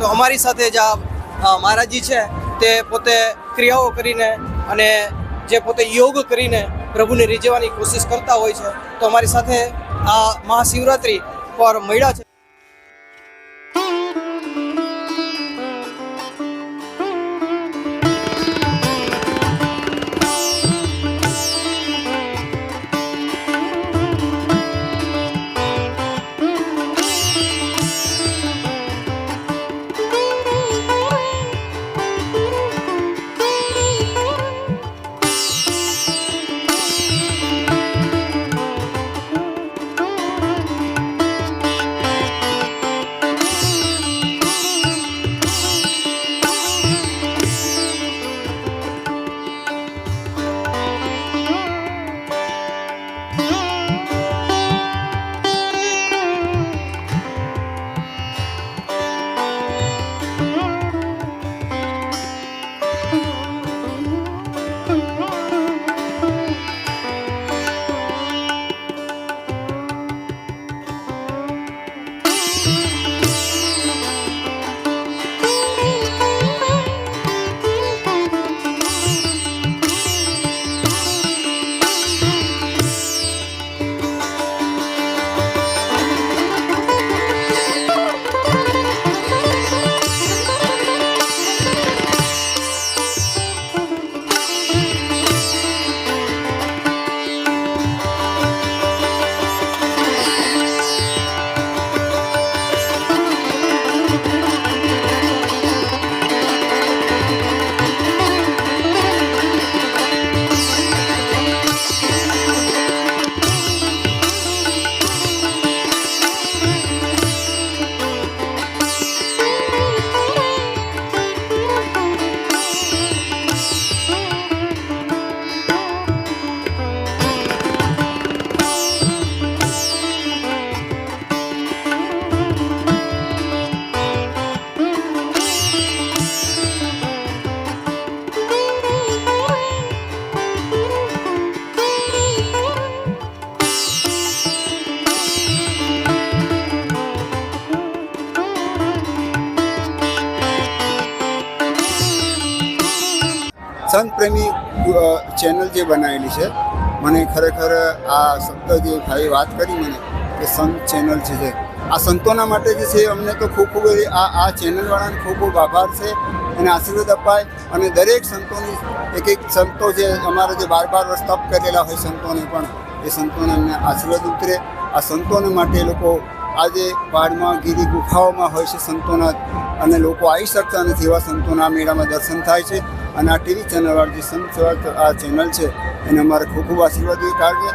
તો અમારી સાથે જ આ મહારાજજી છે તે પોતે ક્રિયાઓ કરીને અને જે પોતે યોગ કરીને પ્રભુને રીઝવવાની કોશિશ કરતા હોય છે. તો અમારી સાથે આ મહાશિવરાત્રિ પર મળ્યા છે. સંત પ્રેમી ચેનલ જે બનાવેલી છે, મને ખરેખર આ શબ્દ જે ભાઈ વાત કરી મને કે સંત ચેનલ છે આ સંતોના માટે જે છે અમને તો ખૂબ ખૂબ આ ચેનલવાળાને ખૂબ ખૂબ આભાર છે. એને આશીર્વાદ અપાય અને દરેક સંતોની એક સંતો જે અમારા જે 12 વર્ષ તપ કરેલા હોય સંતોને પણ એ સંતોને અમને આશીર્વાદ ઉતરે. આ સંતોને માટે લોકો આજે પહાડમાં ગીરી ગુફાઓમાં હોય છે સંતોના, અને લોકો આવી શકતા નથી એવા સંતોના આ મેળામાં દર્શન થાય છે. અને આ ટીવી ચેનલવાળી જે સંત સેવા આ ચેનલ છે એને અમારે ખૂબ ખૂબ આશીર્વાદ જોઈએ, કારણ કે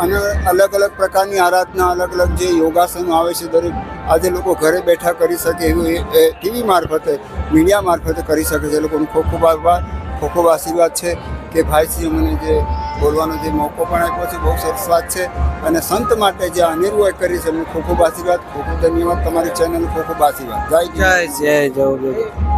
અને અલગ અલગ પ્રકારની આરાધના, અલગ અલગ જે યોગાસનો આવે છે દરેક આજે લોકો ઘરે બેઠા કરી શકે એવું એ ટીવી મારફતે, મીડિયા મારફતે કરી શકે છે. એ લોકોનો ખૂબ ખૂબ આભાર, ખૂબ ખૂબ આશીર્વાદ છે કે ભાઈશ્રી અમને જે બોલવાનો જે મોકો પણ આપ્યો છે, બહુ સરસ વાત છે. અને સંત માટે જે અનેરું કરી છે એમને ખૂબ ખૂબ આશીર્વાદ, ખૂબ ખૂબ ધન્યવાદ. તમારી ચેનલ ખૂબ ખૂબ આશીર્વાદ. જય જય જય જય.